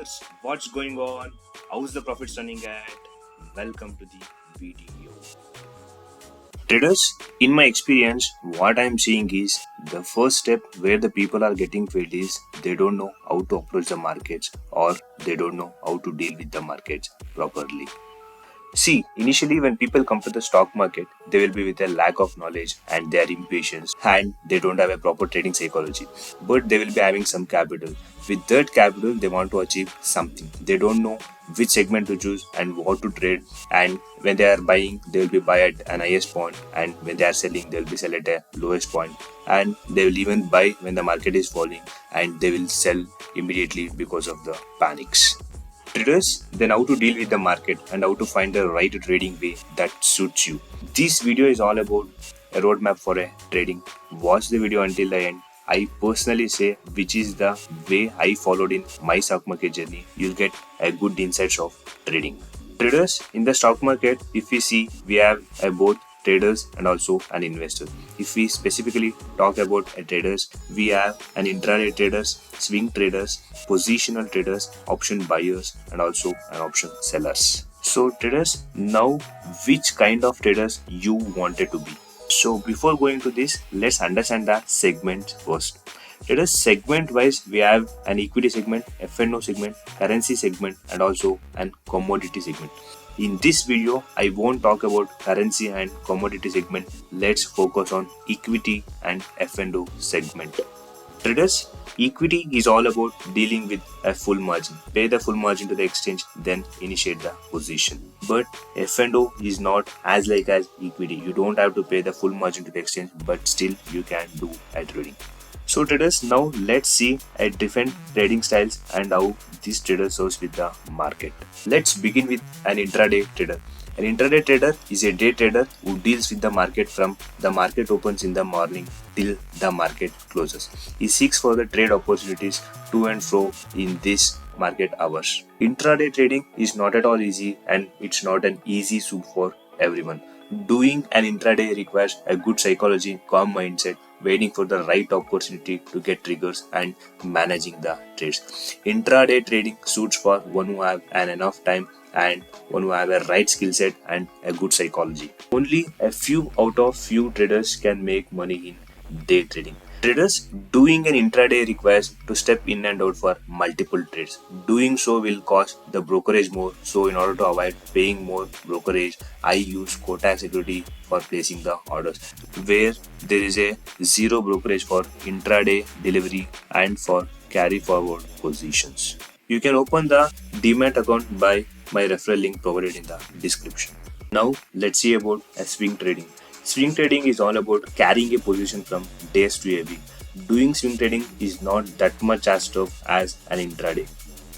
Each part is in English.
traders, what's going on? How's the profits running at? Welcome to the video. Traders, in my experience, what I'm seeing is the first step where the people are getting failed is they don't know how to approach the markets or they don't know how to deal with the markets properly. See, initially when people come to the stock market, they will be with a lack of knowledge and they are impatient and they don't have a proper trading psychology. But they will be having some capital. With that capital, they want to achieve something. They don't know which segment to choose and what to trade. And when they are buying, they will be buy at an highest point, and when they are selling, they will be sell at a lowest point. And they will even buy when the market is falling, and they will sell immediately because of the panics. Traders, then how to deal with the market and how to find the right trading way that suits you. This video is all about a roadmap for a trading. Watch the video until the end. I personally say which is the way I followed in my stock market journey. You'll get a good insights of trading. Traders, in the stock market, if we see, we have both traders and also an investor. If we specifically talk about traders, we have an intraday traders, swing traders, positional traders, option buyers, and also an option sellers. So traders, now which kind of traders you wanted to be? So before going to this, let's understand the segment first. Traders, segment wise, we have an equity segment, F&O segment, currency segment, and also an commodity segment. In this video, I won't talk about currency and commodity segment. Let's focus on equity and F&O segment. Traders, equity is all about dealing with a full margin. Pay the full margin to the exchange, then initiate the position. But F&O is not as like as equity. You don't have to pay the full margin to the exchange, but still you can do a trading. So traders, now let's see different trading styles and how these traders serves with the market. Let's begin with an intraday trader. An intraday trader is a day trader who deals with the market from the market opens in the morning till the market closes. He seeks for the trade opportunities to and fro in this market hours. Intraday trading is not at all easy, and it's not an easy suit for everyone. Doing an intraday requires a good psychology, calm mindset, waiting for the right opportunity to get triggers, and managing the trades. Intraday trading suits for one who have an enough time and one who have a right skill set and a good psychology. Only a few out of few traders can make money in day trading. Traders, doing an intraday requires to step in and out for multiple trades. Doing so will cost the brokerage more. So in order to avoid paying more brokerage, I use Kotak security for placing the orders, where there is a zero brokerage for intraday delivery and for carry forward positions. You can open the Demat account by my referral link provided in the description. Now let's see about a swing trading. Swing trading is all about carrying a position from days to a week. Doing swing trading is not that much as tough as an intraday.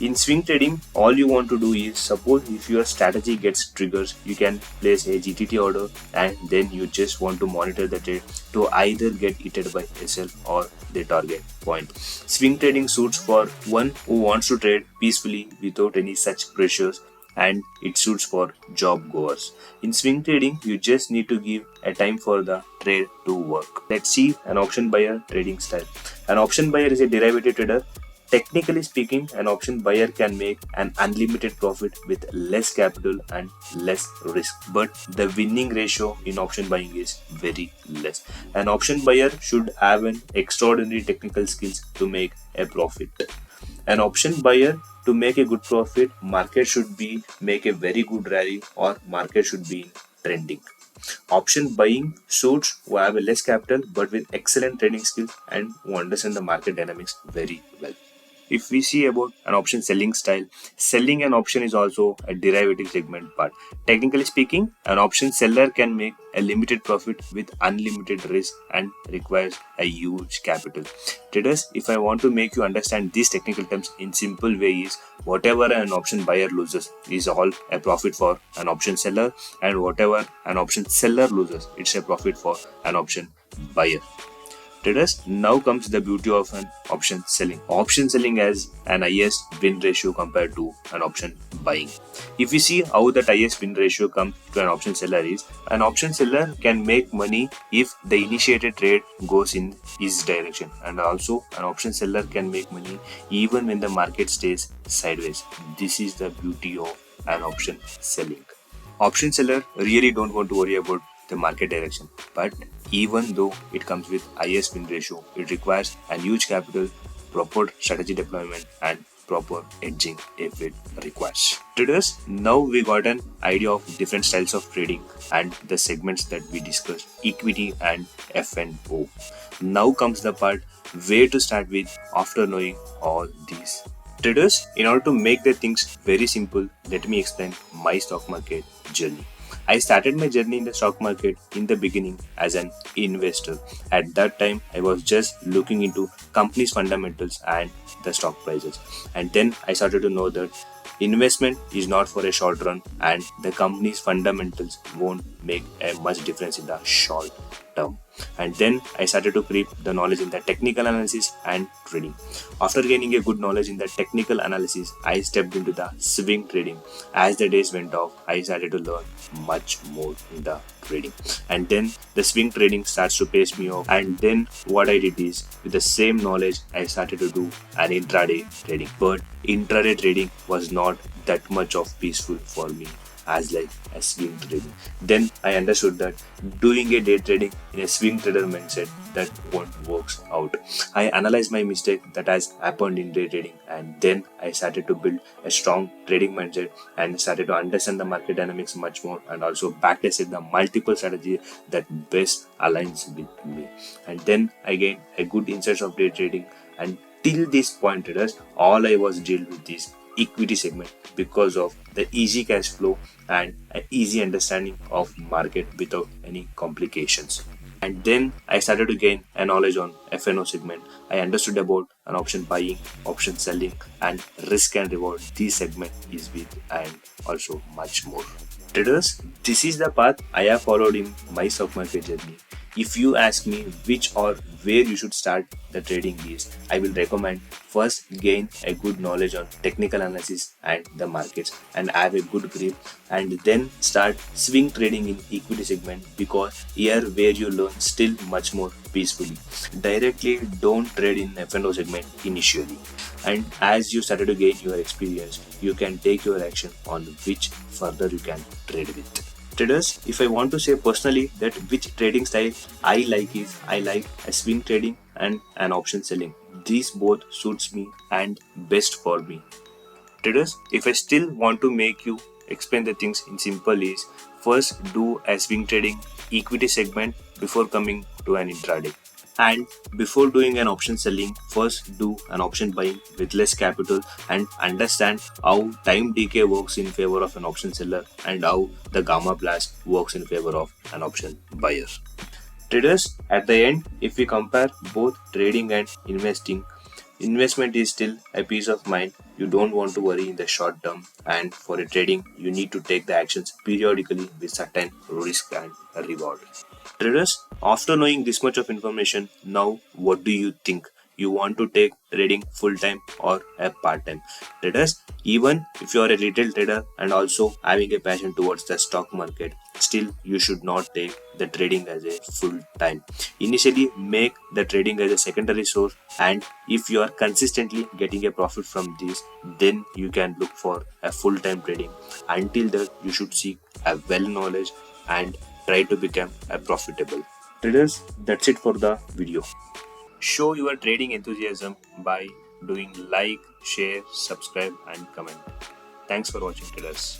In swing trading, all you want to do is, suppose if your strategy gets triggers, you can place a GTT order and then you just want to monitor the trade to either get hit by SL or the target point. Swing trading suits for one who wants to trade peacefully without any such pressures, and it suits for job goers. In swing trading, you just need to give a time for the trade to work. Let's see an option buyer trading style. An option buyer is a derivative trader. Technically speaking, an option buyer can make an unlimited profit with less capital and less risk, but the winning ratio in option buying is very less. An option buyer should have an extraordinary technical skills to make a profit. An option buyer, to make a good profit, market should be make a very good rally or market should be trending. Option buying suits who have a less capital but with excellent trading skills and who understand the market dynamics very well. If we see about an option selling style, selling an option is also a derivative segment part. Technically speaking, an option seller can make a limited profit with unlimited risk and requires a huge capital. Traders, if I want to make you understand these technical terms in simple way is, whatever an option buyer loses is all a profit for an option seller, and whatever an option seller loses, it's a profit for an option buyer. Traders, now comes the beauty of an option selling. Option selling has an highest win ratio compared to an option buying. If you see how that highest win ratio comes to an option seller is, an option seller can make money if the initiated trade goes in his direction, and also an option seller can make money even when the market stays sideways. This is the beauty of an option selling. Option seller really don't want to worry about the market direction, but even though it comes with highest win ratio, it requires a huge capital, proper strategy deployment, and proper hedging if it requires. Traders, now we got an idea of different styles of trading and the segments that we discussed, equity and F&O. Now comes the part where to start with after knowing all these. Traders, in order to make the things very simple, let me explain my stock market journey. I started my journey in the stock market in the beginning as an investor. At that time, I was just looking into companies' fundamentals and the stock prices. And then I started to know that investment is not for a short run and the company's fundamentals won't make a much difference in the short term. And then I started to creep the knowledge in the technical analysis and trading. After gaining a good knowledge in the technical analysis, I stepped into the swing trading. As the days went off, I started to learn much more in the trading. And then the swing trading starts to pace me off. And then what I did is, with the same knowledge, I started to do an intraday trading. But intraday trading was not that much of peaceful for me as like a swing trading. Then I understood that doing a day trading in a swing trader mindset that won't works out. I analyzed my mistake that has happened in day trading, and then I started to build a strong trading mindset and started to understand the market dynamics much more, and also backtested the multiple strategy that best aligns with me. And then I gained a good insights of day trading, and till this point, traders, all I was dealing with is equity segment because of the easy cash flow and an easy understanding of market without any complications. And then I started to gain a knowledge on F&O segment. I understood about an option buying, option selling, and risk and reward. This segment is with and also much more. Traders, this is the path I have followed in my stock market journey. If you ask me which or where you should start the trading is, I will recommend first gain a good knowledge on technical analysis and the markets and have a good grip, and then start swing trading in equity segment because here where you learn still much more peacefully. Directly don't trade in F&O segment initially, and as you started to gain your experience, you can take your action on which further you can trade with. Traders, if I want to say personally that which trading style I like is, I like a swing trading and an option selling. These both suits me and best for me. Traders, if I still want to make you explain the things in simple is, first do a swing trading equity segment before coming to an intraday. And before doing an option selling, first do an option buying with less capital and understand how time decay works in favor of an option seller and how the gamma blast works in favor of an option buyer. Traders, at the end, if we compare both trading and investing, investment is still a peace of mind. You don't want to worry in the short term, and for a trading, you need to take the actions periodically with certain risk and reward. Traders, after knowing this much of information, now what do you think? You want to take trading full time or a part time? Traders, even if you are a retail trader and also having a passion towards the stock market, still you should not take the trading as a full time. Initially, make the trading as a secondary source, and if you are consistently getting a profit from this, then you can look for a full time trading. Until that, you should seek a well knowledge and try to become a profitable. Traders, that's it for the video. Show your trading enthusiasm by doing like, share, subscribe and comment. Thanks for watching, traders.